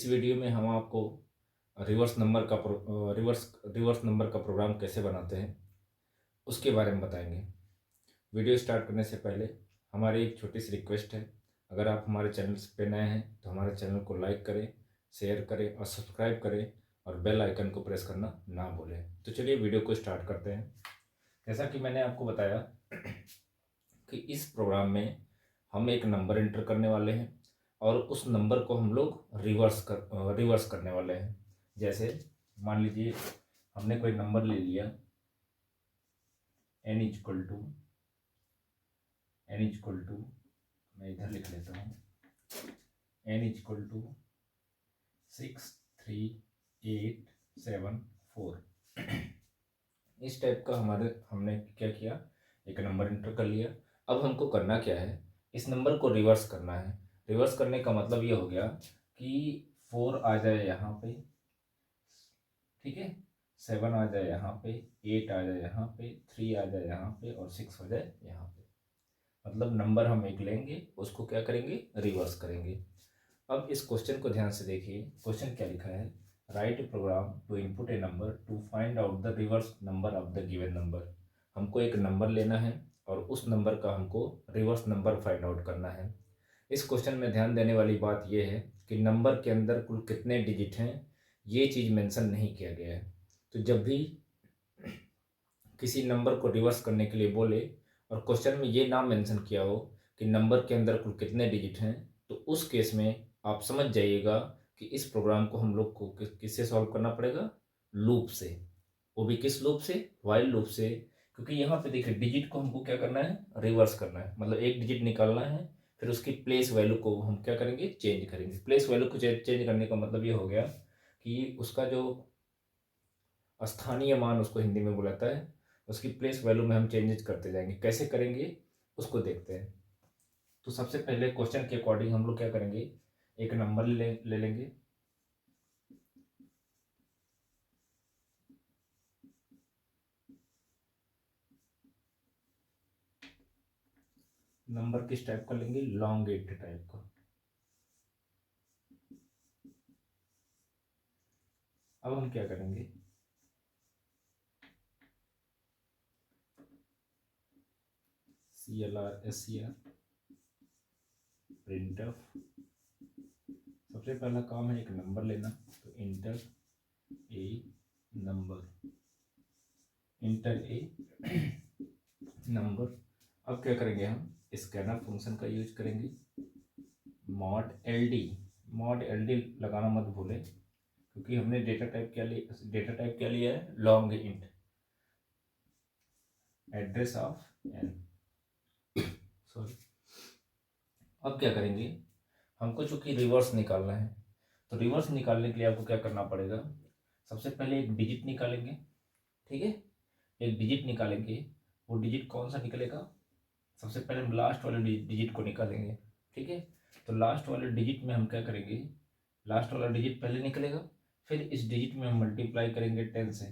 Video में हम आपको रिवर्स नंबर का प्रोग्राम कैसे बनाते हैं उसके बारे में बताएंगे। वीडियो स्टार्ट करने से पहले हमारी एक छोटी सी रिक्वेस्ट है, अगर आप हमारे चैनल पे नए हैं तो हमारे चैनल को लाइक करें, शेयर करें और सब्सक्राइब करें और बेल आइकन को प्रेस करना ना भूलें। तो चलिए वीडियो को स्टार्ट करते हैं। जैसा कि मैंने आपको बताया कि इस प्रोग्राम में हम एक नंबर एंटर करने वाले हैं और उस नंबर को हम लोग रिवर्स करने वाले हैं। जैसे मान लीजिए हमने कोई नंबर ले लिया n इजक्वल टू मैं इधर लिख लेता हूँ n इजक्वल टू 63874। इस टाइप का हमने क्या किया, एक नंबर एंटर कर लिया। अब हमको करना क्या है, इस नंबर को रिवर्स करना है। रिवर्स करने का मतलब ये हो गया कि 4 आ जाए यहाँ पे, ठीक है, 7 आ जाए यहाँ पे, 8 आ जाए यहाँ पे, 3 आ जाए यहाँ पे और 6 हो जाए यहाँ पे। मतलब नंबर हम एक लेंगे, उसको क्या करेंगे, रिवर्स करेंगे। अब इस क्वेश्चन को ध्यान से देखिए। क्वेश्चन क्या लिखा है, write a program to input a number to find out the reverse number of the given number. हमको एक नंबर लेना है और उस नंबर का हमको रिवर्स नंबर फाइंड आउट करना है। इस क्वेश्चन में ध्यान देने वाली बात यह है कि नंबर के अंदर कुल कितने डिजिट हैं ये चीज़ मेंशन नहीं किया गया है। तो जब भी किसी नंबर को रिवर्स करने के लिए बोले और क्वेश्चन में ये ना मेंशन किया हो कि नंबर के अंदर कुल कितने डिजिट हैं, तो उस केस में आप समझ जाइएगा कि इस प्रोग्राम को हम लोग को किससे सॉल्व करना पड़ेगा, लूप से। वो भी किस लूप से, वाइल लूप से। क्योंकि यहाँ पे देखिए डिजिट को हमको क्या करना है, रिवर्स करना है। मतलब एक डिजिट निकालना है, फिर उसकी प्लेस वैल्यू को हम क्या करेंगे, चेंज करेंगे। प्लेस वैल्यू को चेंज करने का मतलब ये हो गया कि उसका जो स्थानीय मान उसको हिंदी में बुलाता है, उसकी प्लेस वैल्यू में हम चेंजेस करते जाएंगे। कैसे करेंगे उसको देखते हैं। तो सबसे पहले क्वेश्चन के अकॉर्डिंग हम लोग क्या करेंगे, एक नंबर ले लेंगे। नंबर किस टाइप का लेंगे, लॉन्गेट टाइप का। अब हम क्या करेंगे, CLR प्रिंटफ। सबसे पहला काम है एक नंबर लेना, तो इंटर ए नंबर। अब क्या करेंगे, हम स्कैनर फंक्शन का यूज करेंगे। मॉड एल डी लगाना मत भूलें, क्योंकि हमने डेटा टाइप क्या लिया है, long int address of n, sorry. अब क्या करेंगे, हमको चूंकि रिवर्स निकालना है, तो रिवर्स निकालने के लिए आपको क्या करना पड़ेगा, सबसे पहले एक डिजिट निकालेंगे, ठीक है। एक डिजिट निकालेंगे, वो डिजिट कौन सा निकलेगा, सबसे पहले हम लास्ट वाले डिजिट को निकालेंगे, ठीक है। तो लास्ट वाले डिजिट में हम क्या करेंगे, लास्ट वाला डिजिट पहले निकलेगा, फिर इस डिजिट में हम मल्टीप्लाई करेंगे 10 से,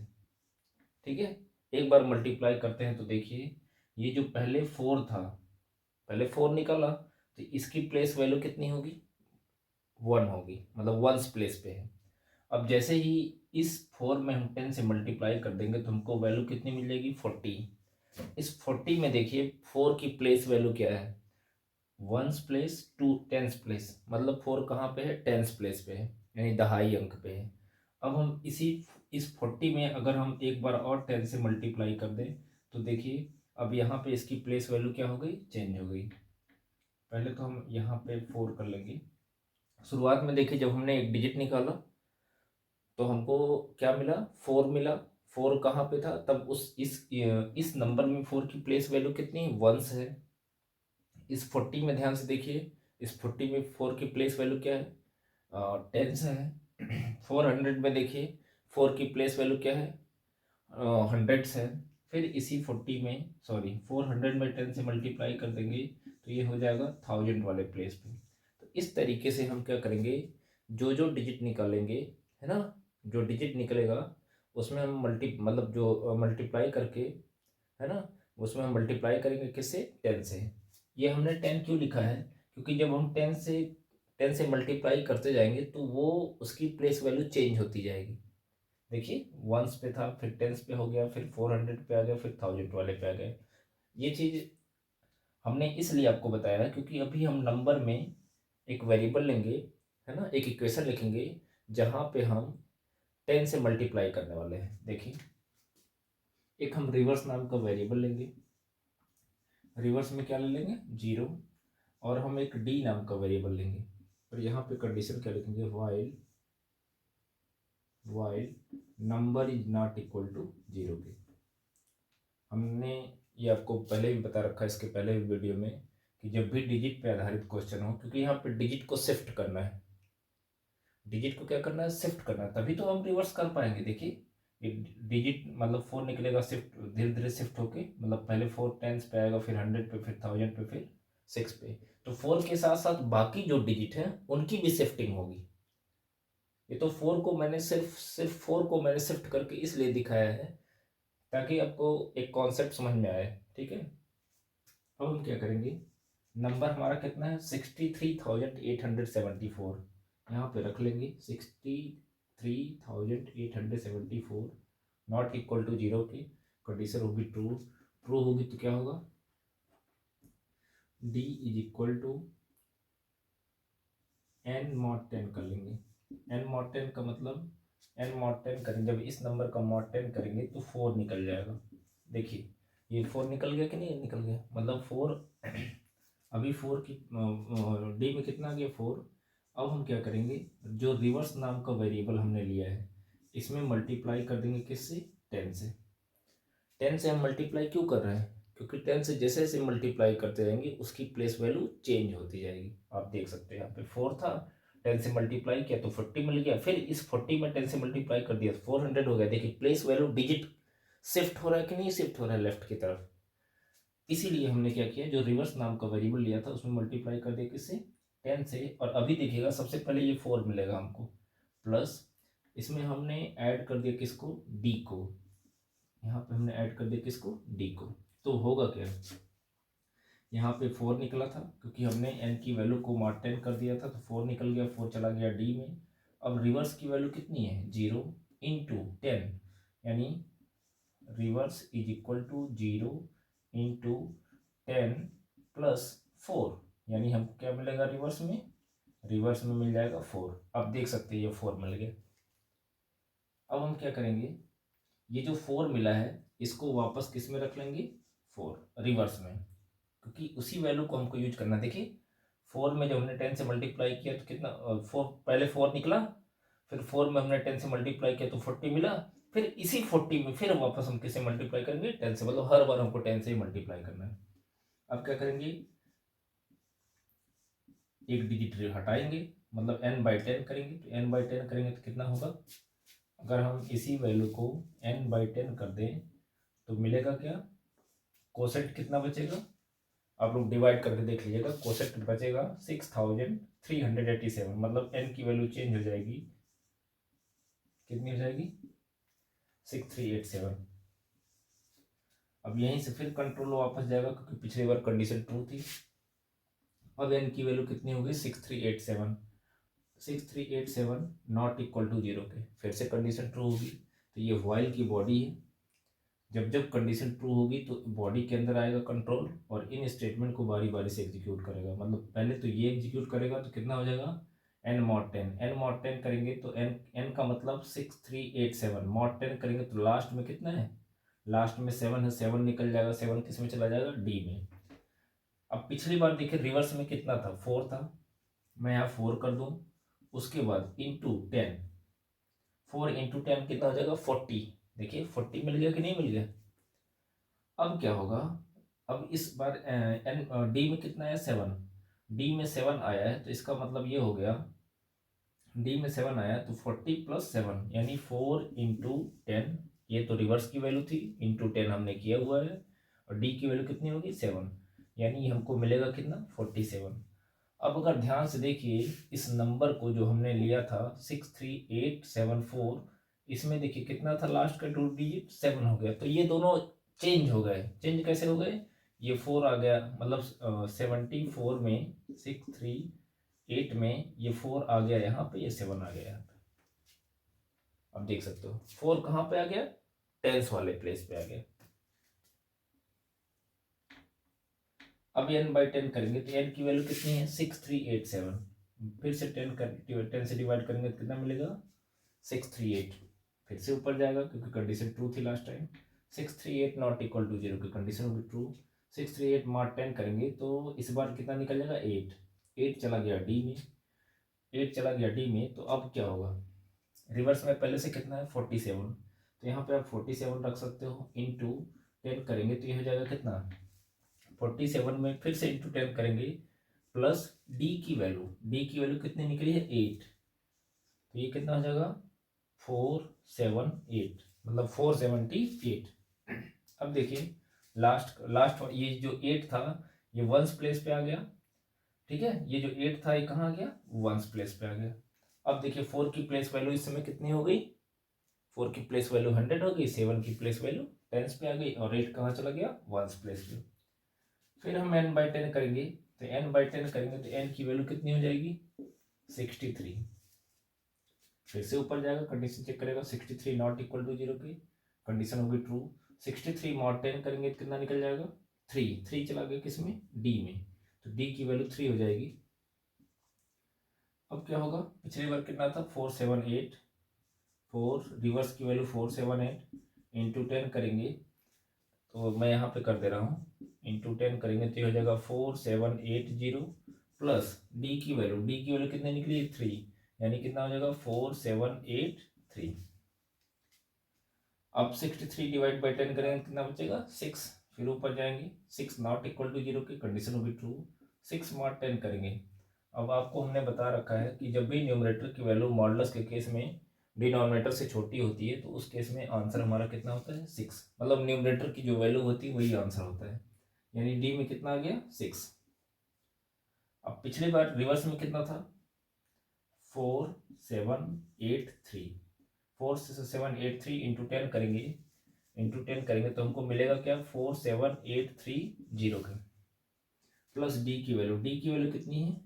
ठीक है। एक बार मल्टीप्लाई करते हैं तो देखिए ये जो पहले 4 था, पहले 4 निकाला, तो इसकी प्लेस वैल्यू कितनी होगी, 1 होगी, मतलब वंस प्लेस पे है। अब जैसे ही इस 4 में हम 10 से मल्टीप्लाई कर देंगे तो हमको वैल्यू कितनी मिल जाएगी, 40। इस 40 में देखिए 4 की प्लेस वैल्यू क्या है, ones place to tens place, मतलब 4 कहाँ पे है, टेंस प्लेस पे है, यानी दहाई अंक पे है। अब हम इस 40 में अगर हम एक बार और 10 से मल्टीप्लाई कर दें तो देखिए अब यहाँ पे इसकी प्लेस वैल्यू क्या हो गई, चेंज हो गई। पहले तो हम यहाँ पे 4 कर लेंगे। शुरुआत में देखिए जब हमने एक डिजिट निकाला तो हमको क्या मिला, 4 मिला। 4 कहाँ पे था तब, इस नंबर में 4 की प्लेस वैल्यू कितनी, वंस है। इस 40 में ध्यान से देखिए, इस 40 में 4 की प्लेस वैल्यू क्या है, टेंस है। 400 में देखिए 4 की प्लेस वैल्यू क्या है, हंड्रेड्स है। फिर इसी 40 में, सॉरी 400 में 10 से मल्टीप्लाई कर देंगे तो ये हो जाएगा 1000 वाले प्लेस पे। तो इस तरीके से हम क्या करेंगे, जो जो डिजिट निकालेंगे, है ना, जो डिजिट निकलेगा उसमें हम मतलब जो मल्टीप्लाई करके, है ना, उसमें हम मल्टीप्लाई करेंगे किससे, 10 से। ये हमने 10 क्यों लिखा है, क्योंकि जब हम 10 से 10 से मल्टीप्लाई करते जाएंगे तो वो उसकी प्लेस वैल्यू चेंज होती जाएगी। देखिए वंस पे था, फिर टेंस पे हो गया, फिर 400 पे आ गया, फिर 1000 वाले पे आ गए। ये चीज़ हमने इसलिए आपको बताया है क्योंकि अभी हम नंबर में एक वेरिएबल लेंगे, है ना, एक इक्वेशन लिखेंगे जहाँ पे हम 10 से मल्टीप्लाई करने वाले हैं। देखिए एक हम रिवर्स नाम का वेरिएबल लेंगे, रिवर्स में क्या ले लेंगे 0, और हम एक डी नाम का वेरिएबल लेंगे और यहाँ पे कंडीशन क्या लिखेंगे while number is not equal to 0 के। हमने ये आपको पहले भी बता रखा है इसके पहले भी वीडियो में कि जब भी डिजिट पे आधारित क्वेश्चन हो, क्योंकि यहाँ पे डिजिट को शिफ्ट करना है, डिजिट को क्या करना है शिफ्ट करना है, तभी तो हम रिवर्स कर पाएंगे। देखिए ये डिजिट मतलब 4 निकलेगा, शिफ्ट धीरे धीरे शिफ्ट होके, मतलब पहले 4 टेंस पे आएगा, फिर 100 पे, फिर 1000 पे, फिर 6 पे। तो 4 के साथ साथ बाकी जो डिजिट है उनकी भी शिफ्टिंग होगी। ये तो 4 को मैंने सिर्फ 4 को मैंने शिफ्ट करके इसलिए दिखाया है ताकि आपको एक कॉन्सेप्ट समझ में आए। ठीक है, अब हम क्या करेंगे, नंबर हमारा कितना है 63,874, यहाँ पे रख लेंगे 63,874 नॉट इक्वल टू 0 की कंडीशन होगी ट्रू। ट्रू होगी तो क्या होगा, d is equal to n mod 10 कर लेंगे। n mod 10 का मतलब n mod 10 करेंगे, जब इस नंबर का mod 10 करेंगे तो 4 निकल जाएगा। देखिए ये 4 निकल गया कि नहीं निकल गया, मतलब 4 अभी 4 की डी में कितना आ गया 4। अब हम क्या करेंगे, जो रिवर्स नाम का वेरिएबल हमने लिया है इसमें मल्टीप्लाई कर देंगे किससे 10 से। 10 से हम मल्टीप्लाई क्यों कर रहे हैं, क्योंकि 10 से जैसे जैसे मल्टीप्लाई करते रहेंगे उसकी प्लेस वैल्यू चेंज होती जाएगी। आप देख सकते हैं यहाँ पे 4 था, 10 से मल्टीप्लाई किया तो 40 मिल गया, फिर इस 40 में 10 से मल्टीप्लाई कर दिया 400 हो गया। देखिए प्लेस वैल्यू डिजिट शिफ्ट हो रहा है कि नहीं शिफ्ट हो रहा है लेफ्ट की तरफ। इसीलिए हमने क्या किया, जो रिवर्स नाम का वेरिएबल लिया था उसमें मल्टीप्लाई कर दिया किससे 10 से। और अभी देखिएगा सबसे पहले ये 4 मिलेगा हमको, प्लस इसमें हमने ऐड कर दिया किसको डी को, यहाँ पे हमने ऐड कर दिया किसको डी को। तो होगा क्या, यहाँ पे 4 निकला था क्योंकि हमने n की वैल्यू को mod 10 कर दिया था, तो 4 निकल गया, 4 चला गया डी में। अब रिवर्स की वैल्यू कितनी है 0 इंटू 10, यानी reverse is equal to 0 into 10 plus 4, यानी हमको क्या मिलेगा रिवर्स में, रिवर्स में मिल जाएगा 4। अब देख सकते हैं ये 4 मिल गया। अब हम क्या करेंगे, ये जो 4 मिला है इसको वापस किस में रख लेंगे 4 रिवर्स में, क्योंकि उसी वैल्यू को हमको यूज करना। देखिए 4 में जब हमने 10 से मल्टीप्लाई किया तो कितना 4 पहले 4 निकला, फिर 4 में हमने 10 से मल्टीप्लाई किया तो 40 मिला, फिर इसी 40 में फिर वापस हम किससे मल्टीप्लाई करेंगे 10 से, मतलब हर बार हमको 10 से ही मल्टीप्लाई करना है। अब क्या करेंगे, एक डिजिट हटाएंगे, मतलब n/10 करेंगे, तो n/10 करेंगे तो कितना होगा, अगर हम इसी वैल्यू को n/10 कर दें तो मिलेगा क्या, कोसेट कितना बचेगा, आप लोग डिवाइड करके देख लीजिएगा, कोसेट बचेगा 6387, मतलब n की वैल्यू चेंज हो जाएगी, कितनी हो जाएगी 6387। अब यहीं से फिर कंट्रोल वापस जाएगा क्योंकि पिछली बार कंडीशन ट्रू थी। अब n की वैल्यू कितनी होगी 6387 नॉट इक्वल टू 0 के, फिर से कंडीशन ट्रू होगी। तो ये व्हाइल की बॉडी है, जब जब कंडीशन ट्रू होगी तो बॉडी के अंदर आएगा कंट्रोल और इन स्टेटमेंट को बारी बारी से एग्जीक्यूट करेगा। मतलब पहले तो ये एग्जीक्यूट करेगा तो कितना हो जाएगा n mod 10, n mod 10 करेंगे तो n का मतलब 6387, mod 10 करेंगे तो लास्ट में कितना है, लास्ट में 7 है, 7 निकल जाएगा, 7 किस में चला जाएगा डी में। अब पिछली बार देखिए रिवर्स में कितना था 4 था, मैं यहाँ 4 कर दूँ, उसके बाद इंटू 10, 4 इंटू 10 कितना हो जाएगा 40। देखिए 40 मिल गया कि नहीं मिल गया। अब क्या होगा, अब इस बार एन डी में कितना है 7, डी में 7 आया है तो इसका मतलब ये हो गया, डी में 7 आया तो 40 प्लस 7 यानी 4 इंटू 10, ये तो रिवर्स की वैल्यू थी, इंटू 10 हमने किया हुआ है, और डी की वैल्यू कितनी होगी 7, यानी हमको मिलेगा कितना 47। अब अगर ध्यान से देखिए इस नंबर को जो हमने लिया था 63874, इसमें देखिए कितना था लास्ट का 2 डिजिट 7 हो गया, तो ये दोनों चेंज हो गए। चेंज कैसे हो गए, ये 4 आ गया, मतलब 74 में 63 8 में ये 4 आ गया यहाँ पे, ये 7 आ गया यहाँ पे। अब देख सकते हो 4 कहाँ पे आ गया, टेंस वाले प्लेस पे आ गया। अब n/10 करेंगे तो n की वैल्यू कितनी है 6387। फिर से 10 से डिवाइड करेंगे तो कितना मिलेगा 638। फिर से ऊपर जाएगा क्योंकि कंडीशन ट्रू थी last time. 638 not equal to 0 की कंडीशन होगी ट्रू। 638 मार 10 करेंगे तो इस बार कितना निकल जाएगा 8। 8 चला गया डी में, 8 चला गया डी में। तो अब क्या होगा, रिवर्स में पहले से कितना है 47, तो यहाँ पे आप 47 रख सकते हो। इंटू 10 करेंगे तो ये हो जाएगा कितना 47 में फिर से इंटू 10 करेंगे प्लस डी की वैल्यू कितनी निकली है 8। तो ये कितना हो जाएगा 478, मतलब 478। अब देखिए लास्ट ये जो 8 था ये वंस प्लेस पे आ गया, ठीक है। ये जो 8 था ये कहाँ आ गया वंस प्लेस पे आ गया। अब देखिए 4 की प्लेस वैल्यू इस समय कितनी हो गई, 4 की प्लेस वैल्यू 100 हो गई, 7 की प्लेस वैल्यू टेंस पे आ गई और 8 कहाँ चला गया वंस प्लेस पे। फिर हम n/10 करेंगे तो n/10 करेंगे तो n की वैल्यू कितनी हो जाएगी 63। फिर से ऊपर जाएगा कंडीशन चेक करेगा 63 नॉट इक्वल टू 0 की कंडीशन होगी ट्रू। 63 मॉड 10 करेंगे तो कितना निकल जाएगा 3 चला गया किस में डी में, तो डी की वैल्यू 3 हो जाएगी। अब क्या होगा, पिछली बार कितना था 478, 4 रिवर्स की वैल्यू 478 इंटू 10 करेंगे तो मैं यहाँ पे कर दे रहा हूँ इंटू 10 करेंगे तो ये हो जाएगा 4780 प्लस डी की वैल्यू कितनी निकली 3, यानी कितना हो जाएगा 4783। अब 63 डिवाइड बाई 10 करेंगे कितना बचेगा 6। फिर ऊपर जाएंगे 6 नॉट इक्वल टू 0 की कंडीशन होगी ट्रू। 6 मॉड 10 करेंगे। अब आपको हमने बता रखा है कि जब भी न्यूमरेटर की वैल्यू मॉडुलस के केस में डिनोमिनेटर से छोटी होती है तो उस केस में आंसर हमारा कितना होता है 6, मतलब न्यूमरेटर की जो वैल्यू होती है वही आंसर होता है, यानी डी में कितना आ गया 6। अब पिछली बार रिवर्स में कितना था 4783, 4783 इंटू 10 करेंगे तो हमको मिलेगा क्या 47830 का प्लस डी की वैल्यू कितनी है,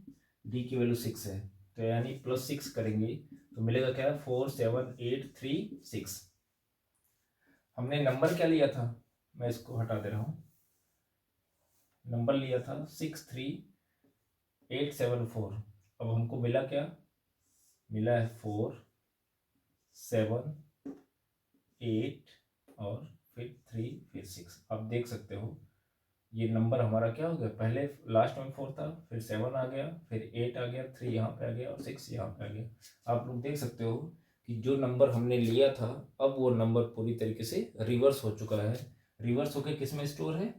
डी की वैल्यू 6 है, तो यानी प्लस 6 करेंगे तो मिलेगा क्या 47836। हमने नंबर क्या लिया था, मैं इसको हटा दे रहा हूँ, नंबर लिया था 63874। अब हमको मिला क्या, मिला है 4 7 8 और फिर 3 फिर 6। अब देख सकते हो ये नंबर हमारा क्या हो गया, पहले लास्ट में 4 था, फिर 7 आ गया, फिर 8 आ गया, 3 यहाँ पे आ गया और 6 यहाँ पे आ गया। आप लोग देख सकते हो कि जो नंबर हमने लिया था अब वो नंबर पूरी तरीके से रिवर्स हो चुका है। रिवर्स होकर किस में स्टोर है,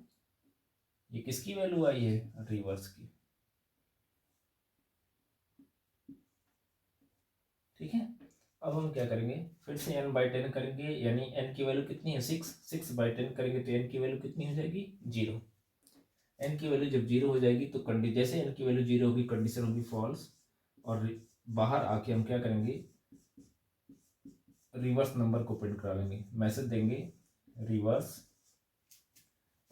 ये किसकी वैल्यू आई है रिवर्स की, ठीक है। अब हम क्या करेंगे फिर से n/10 करेंगे, यानी n की वैल्यू कितनी है 6, 6/10 करेंगे तो n की वैल्यू कितनी हो जाएगी 0। n की वैल्यू जब 0 हो जाएगी तो जैसे n की वैल्यू 0 होगी कंडीशन होगी फॉल्स, और बाहर आके हम क्या करेंगे रिवर्स नंबर को प्रिंट करा लेंगे, मैसेज देंगे रिवर्स।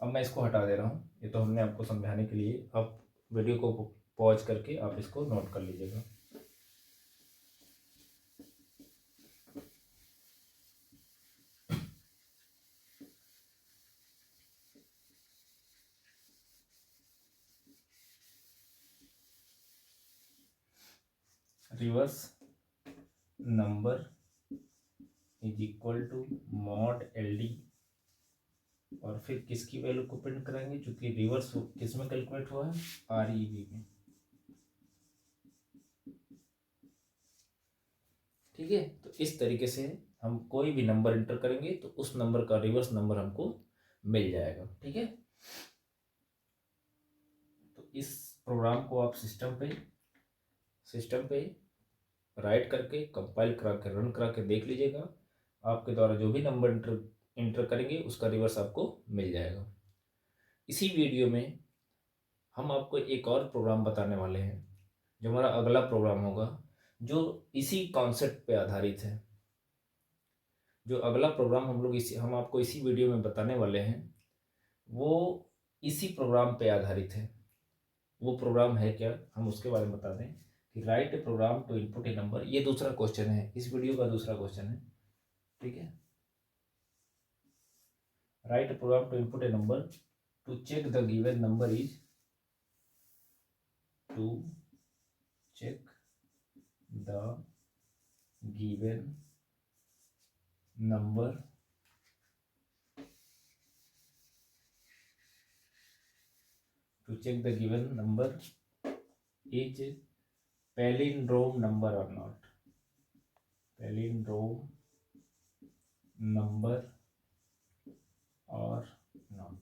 अब मैं इसको हटा दे रहा हूँ, ये तो हमने आपको समझाने के लिए, आप वीडियो को पॉज करके आप इसको नोट कर लीजिएगा। Reverse number is equal to mod LD, और फिर किसकी वैल्यू को प्रिंट कराएंगे, चूंकि रिवर्स किस में कैलकुलेट हुआ है REV में, ठीक है। तो इस तरीके से हम कोई भी नंबर इंटर करेंगे तो उस नंबर का रिवर्स नंबर हमको मिल जाएगा, ठीक है। तो इस प्रोग्राम को आप सिस्टम पे राइट करके कंपाइल करा के रन करा के देख लीजिएगा, आपके द्वारा जो भी नंबर इंटर करेंगे उसका रिवर्स आपको मिल जाएगा। इसी वीडियो में हम आपको एक और प्रोग्राम बताने वाले हैं, जो हमारा अगला प्रोग्राम होगा, जो इसी कॉन्सेप्ट पे आधारित है। जो अगला प्रोग्राम हम आपको इसी वीडियो में बताने वाले हैं वो इसी प्रोग्राम पे आधारित है। वो प्रोग्राम है क्या, हम उसके बारे में बता दें। कि write a program to input a number, ये दूसरा क्वेश्चन है, इस वीडियो का दूसरा क्वेश्चन है, ठीक है। Write a program to input a number to check the given number is, to check the given number to check the given number is palindrome number or not, palindrome number or not।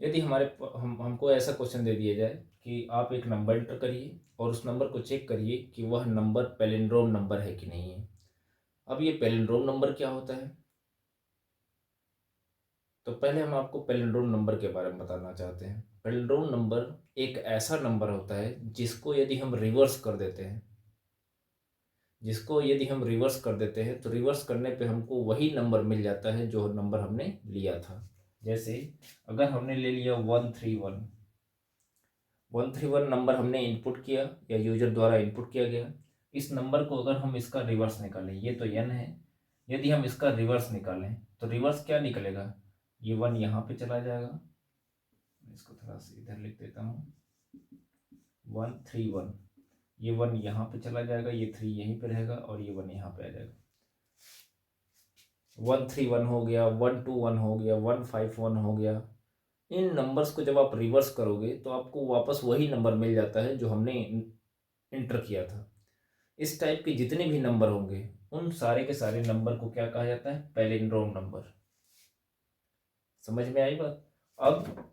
यदि हमको ऐसा question दे दिया जाए कि आप एक number enter करिए और उस नंबर को चेक करिए कि वह नंबर पैलिंड्रोम नंबर है कि नहीं है। अब ये पैलिंड्रोम नंबर क्या होता है, तो पहले हम आपको पैलिंड्रोम नंबर के बारे में बताना चाहते हैं। पैलिंड्रोम नंबर एक ऐसा नंबर होता है जिसको यदि हम रिवर्स कर देते हैं, तो रिवर्स करने पे हमको वही नंबर मिल जाता है जो नंबर हमने लिया था। जैसे अगर हमने ले लिया 131 नंबर हमने इनपुट किया या यूजर द्वारा इनपुट किया गया, इस नंबर को अगर हम इसका रिवर्स निकालें, ये तो n है, यदि हम इसका रिवर्स निकालें तो रिवर्स क्या निकलेगा, ये 1 यहाँ पे चला जाएगा, इसको थोड़ा सा इधर लिख देता हूँ, 131, ये 1 यहाँ पे चला जाएगा, ये 3 यहीं पे रहेगा और ये 1 यहाँ पे आ जाएगा। 131 हो गया, 121 हो गया, 151 हो गया। इन नंबर्स को जब आप रिवर्स करोगे तो आपको वापस वही नंबर मिल जाता है जो हमने इंटर किया था। इस टाइप के जितने भी नंबर होंगे उन सारे के सारे नंबर को क्या कहा जाता है, पैलिंड्रोम नंबर। समझ में आई बात। अब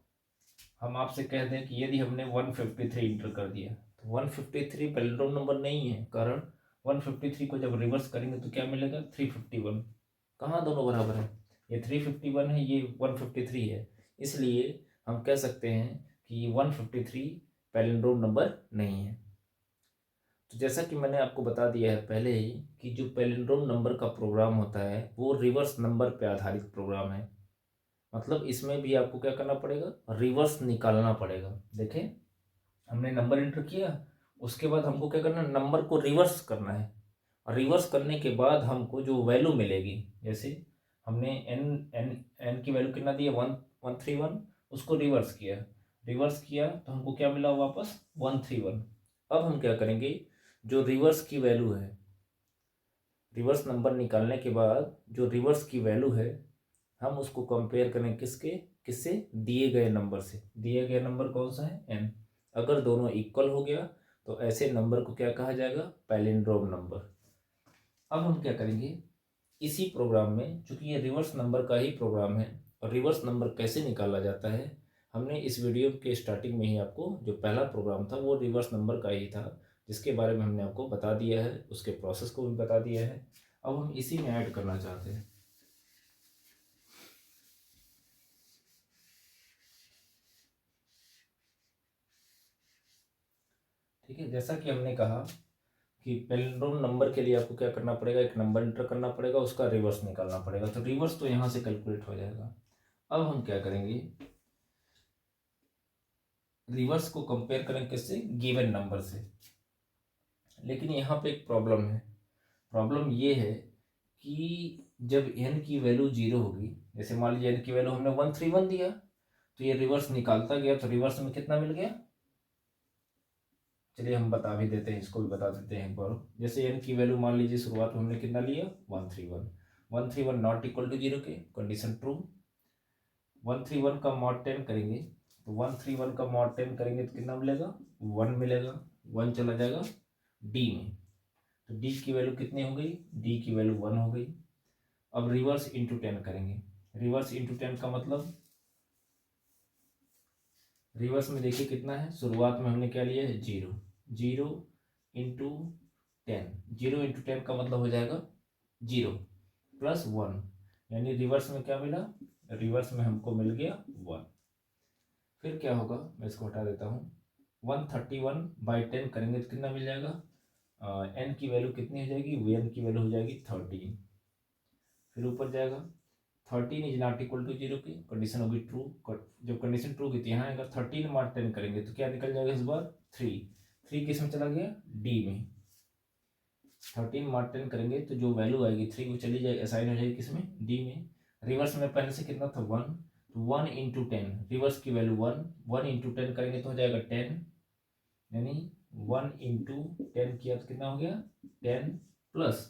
हम आपसे कह दें कि यदि हमने 153 इंटर कर दिया तो 153 पैलिंड्रोम नंबर नहीं है, कारण 153 को जब रिवर्स करेंगे तो क्या मिलेगा, 351। कहाँ दोनों बराबर है, ये 351 है, ये 153 है, इसलिए हम कह सकते हैं कि 153 पैलिंड्रोम नंबर नहीं है। तो जैसा कि मैंने आपको बता दिया है पहले ही कि जो पैलिंड्रोम नंबर का प्रोग्राम होता है वो रिवर्स नंबर पे आधारित प्रोग्राम है। मतलब इसमें भी आपको क्या करना पड़ेगा, रिवर्स निकालना पड़ेगा। देखें, हमने नंबर एंटर किया, उसके बाद हमको क्या करना है, नंबर को रिवर्स करना है। और रिवर्स करने के बाद हमको जो वैल्यू मिलेगी, जैसे हमने एन की वैल्यू कितना दिया, 131, उसको रिवर्स किया तो हमको क्या मिला वापस, 131। अब हम क्या करेंगे, जो रिवर्स की वैल्यू है, रिवर्स नंबर निकालने के बाद जो रिवर्स की वैल्यू है हम उसको कंपेयर करें किससे, दिए गए नंबर से। दिए गए नंबर कौन सा है, n। अगर दोनों इक्वल हो गया तो ऐसे नंबर को क्या कहा जाएगा, पैलिंड्रोम नंबर। अब हम क्या करेंगे, इसी प्रोग्राम में, चूंकि ये रिवर्स नंबर का ही प्रोग्राम है और रिवर्स नंबर कैसे निकाला जाता है, हमने इस वीडियो के स्टार्टिंग में ही आपको जो पहला प्रोग्राम था वो रिवर्स नंबर का ही था, जिसके बारे में हमने आपको बता दिया है, उसके प्रोसेस को भी बता दिया है। अब हम इसी में ऐड करना चाहते हैं। ठीक है, जैसा कि हमने कहा कि पैलिंड्रोम नंबर के लिए आपको क्या करना पड़ेगा, एक नंबर एंटर करना पड़ेगा, उसका रिवर्स निकालना पड़ेगा। तो रिवर्स तो यहाँ से कैलकुलेट हो जाएगा। अब हम क्या करेंगे, रिवर्स को कंपेयर करें किससे, गिवन नंबर से। लेकिन यहाँ पे एक प्रॉब्लम है। प्रॉब्लम ये है कि जब n की वैल्यू 0 होगी, जैसे मान लीजिए n की वैल्यू हमने 131 दिया तो ये रिवर्स निकालता गया तो रिवर्स में कितना मिल गया, चलिए हम बता भी देते हैं, इसको भी बता देते हैं एक बार। जैसे n की वैल्यू मान लीजिए शुरुआत में हमने कितना लिया, 131 नॉट इक्वल टू 0 के, कंडीशन ट्रू। 131 का मॉड 10 करेंगे तो 131 का मॉड 10 करेंगे तो कितना मिलेगा, 1 मिलेगा, 1 चला जाएगा डी में, तो डी की वैल्यू कितनी हो गई, डी की वैल्यू 1 हो गई। अब रिवर्स इंटू 10 करेंगे, रिवर्स इंटू 10 का मतलब, रिवर्स में देखिए कितना है, शुरुआत में हमने क्या लिया है, 0 इंटू 10, 0 इंटू 10 का मतलब हो जाएगा 0 प्लस 1, यानी रिवर्स में क्या मिला, रिवर्स में हमको मिल गया 1। फिर क्या होगा, मैं इसको हटा देता हूँ, 131/10 करेंगे तो कितना मिल जाएगा, n की वैल्यू कितनी हो जाएगी, n की वैल्यू हो जाएगी 13। फिर ऊपर जाएगा 13 इज नॉट इक्वल टू 0 की कंडीशन होगी ट्रू। जब कंडीशन ट्रू की थी यहाँ अगर 13 मार्क 10 करेंगे तो क्या निकल जाएगा इस बार 3 किस में चला गया डी में। 13 मार्क 10 करेंगे तो जो वैल्यू आएगी 3 वो चली जाएगी असाइन हो जाएगी किसमें डी में। रिवर्स में पहले से कितना था 1 तो 1 इंटू 10 रिवर्स की वैल्यू 1 इंटू 10 करेंगे तो हो जाएगा 10 यानी 1 इंटू 10 किया तो कितना हो गया 10 प्लस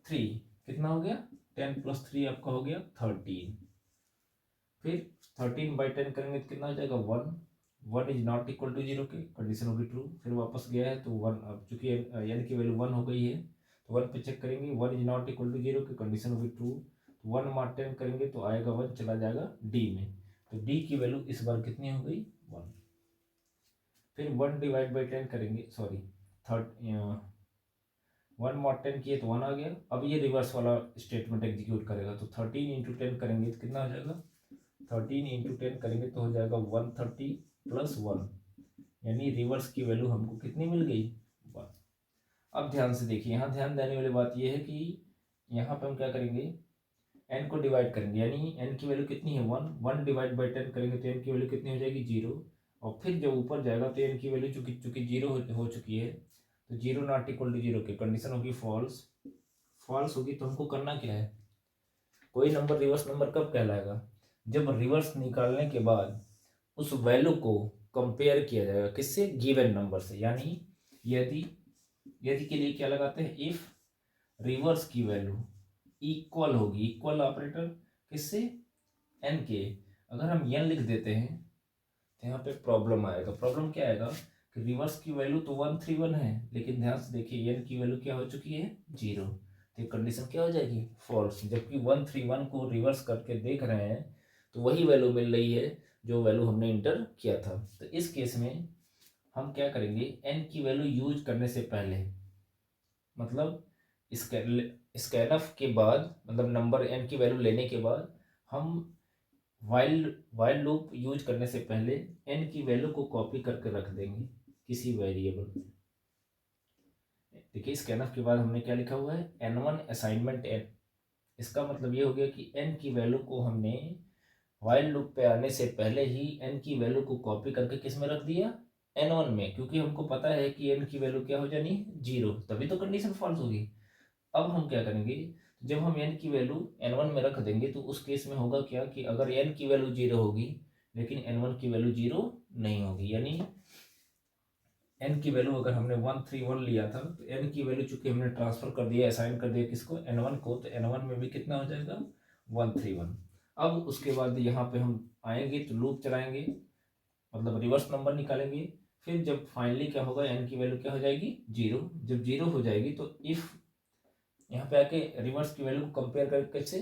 3 कितना हो गया 10 प्लस 3 आपका हो गया 13। फिर 13 बाई 10 करेंगे तो कितना हो जाएगा 1 इज नॉट इक्वल टू 0 की कंडीशन होगी ट्रू। फिर वापस गया है तो 1 अब चूंकि n की वैल्यू 1 हो गई है तो 1 पे चेक करेंगे 1 इज नॉट इक्वल टू 0 की कंडीशन होगी ट्रू। 1 मार्क 10 करेंगे तो आएगा 1 चला जाएगा डी में तो डी की वैल्यू इस बार कितनी हो गई 1। फिर 1 डिवाइड बाई 10 करेंगे सॉरी 1 मार्क 10 किए तो 1 आ गया। अब ये रिवर्स वाला स्टेटमेंट एग्जीक्यूट करेगा तो 13 इंटू 10 करेंगे तो कितना हो जाएगा 13 इंटू 10 करेंगे तो हो जाएगा 130 प्लस 1 यानी रिवर्स की वैल्यू हमको कितनी मिल गई 1। अब ध्यान से देखिए यहाँ ध्यान देने वाली बात यह है कि यहाँ पे हम क्या करेंगे n को डिवाइड करेंगे यानी n की वैल्यू कितनी है 1 डिवाइड बाई 10 करेंगे तो n की वैल्यू कितनी हो जाएगी 0 और फिर जब ऊपर जाएगा तो n की वैल्यू चूंकि 0 हो चुकी है तो 0 नॉट इक्वल टू 0 की कंडीशन होगी फॉल्स होगी। तो हमको करना क्या है कोई नंबर रिवर्स नंबर कब कहलाएगा जब रिवर्स निकालने के बाद उस वैल्यू को कंपेयर किया जाएगा किससे गिवन नंबर से। यानी यदि के लिए क्या लगाते हैं इफ रिवर्स की वैल्यू इक्वल होगी इक्वल ऑपरेटर किससे n के। अगर हम n लिख देते हैं तो यहाँ पे प्रॉब्लम आएगा। प्रॉब्लम क्या आएगा कि रिवर्स की वैल्यू तो 131 है लेकिन ध्यान से देखिए n की वैल्यू क्या हो चुकी है 0 तो कंडीशन क्या हो जाएगी फॉल्स। जबकि 131 को रिवर्स करके देख रहे हैं तो वही वैल्यू मिल रही है जो वैल्यू हमने इंटर किया था। तो इस केस में हम क्या करेंगे n की वैल्यू यूज करने से पहले मतलब स्कैनफ के बाद मतलब नंबर n की वैल्यू लेने के बाद हम वाइल लूप यूज करने से पहले n की वैल्यू को कॉपी करके रख देंगे किसी वेरिएबल में। देखिए स्कैनफ के बाद हमने क्या लिखा हुआ है n1 असाइनमेंट n। इसका मतलब ये हो गया कि n की वैल्यू को हमने वाइल लूप पे आने से पहले ही n की वैल्यू को कॉपी करके किस में रख दिया n1 में क्योंकि हमको पता है कि n की वैल्यू क्या हो जानी 0 तभी तो कंडीशन फॉल्स होगी। अब हम क्या करेंगे जब हम n की वैल्यू n1 में रख देंगे तो उस केस में होगा क्या कि अगर n की वैल्यू 0 होगी लेकिन n1 की वैल्यू 0 नहीं होगी यानी n की वैल्यू अगर हमने 131 लिया था तो n की वैल्यू चूंकि हमने ट्रांसफर कर दिया असाइन कर दिया किसको n1 को तो n1 में भी कितना हो जाएगा 131। अब उसके बाद यहाँ पे हम आएंगे तो लूप चलाएंगे मतलब रिवर्स नंबर निकालेंगे। फिर जब फाइनली क्या होगा n की वैल्यू क्या हो जाएगी 0। जब 0 हो जाएगी तो इफ यहाँ पे आके रिवर्स की वैल्यू को कंपेयर करके कैसे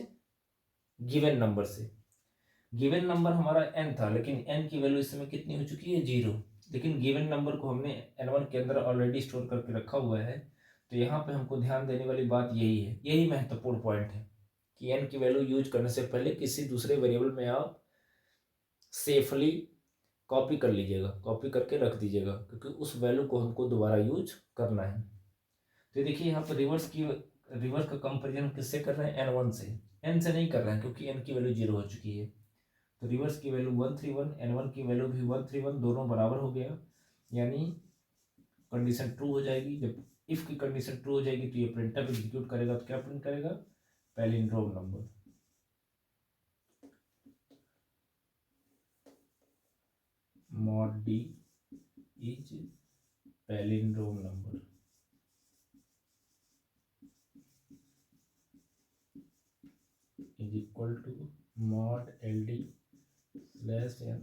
गिवन नंबर से। गिवन नंबर हमारा n था लेकिन n की वैल्यू इस समय कितनी हो चुकी है 0 लेकिन गिवन नंबर को हमने n1 के अंदर ऑलरेडी स्टोर करके रखा हुआ है। तो यहाँ पे हमको ध्यान देने वाली बात यही है यही महत्वपूर्ण पॉइंट है कि n की वैल्यू यूज करने से पहले किसी दूसरे वेरिएबल में आप सेफली कॉपी कर लीजिएगा कॉपी करके रख दीजिएगा क्योंकि उस वैल्यू को हमको दोबारा यूज करना है। तो देखिए यहाँ पर रिवर्स का कंपेरिजन किससे कर रहे हैं n1 से n से नहीं कर रहे हैं क्योंकि n की वैल्यू 0 हो चुकी है। तो रिवर्स की वैल्यू 131 n1 की वैल्यू भी 131 दोनों बराबर हो गया यानी कंडीशन ट्रू हो जाएगी। जब इफ की कंडीशन ट्रू हो जाएगी तो ये प्रिंटअप एग्जीक्यूट करेगा तो क्या प्रिंट करेगा palindrome number. mod d is palindrome number is equal to mod ld slash n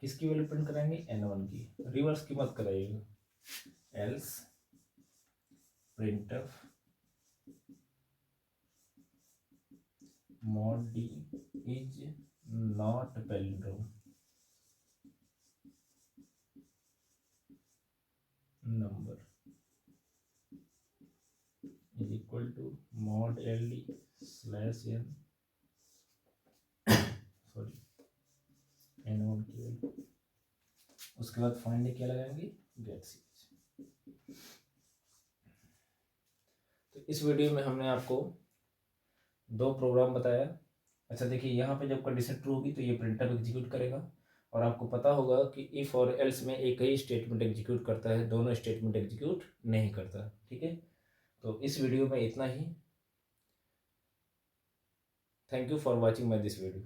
किसकी वैल्यू प्रिंट कराएंगे n1 की रिवर्स की मत कराइएगा else printf mod d is not palindrome number is equal to mod ld slash n sorry n1 की value. उसके बाद find क्या लगाएंगे गेट सीरीज। तो इस वीडियो में हमने आपको 2 प्रोग्राम बताया। अच्छा देखिए, यहाँ पे जब कंडीशन ट्रू होगी तो ये प्रिंटर एग्जीक्यूट करेगा, और आपको पता होगा कि इफ़ और एल्स में एक ही स्टेटमेंट एग्जीक्यूट करता है, दोनों स्टेटमेंट एग्जीक्यूट नहीं करता। ठीक है, तो इस वीडियो में इतना ही। Thank you for watching my this video.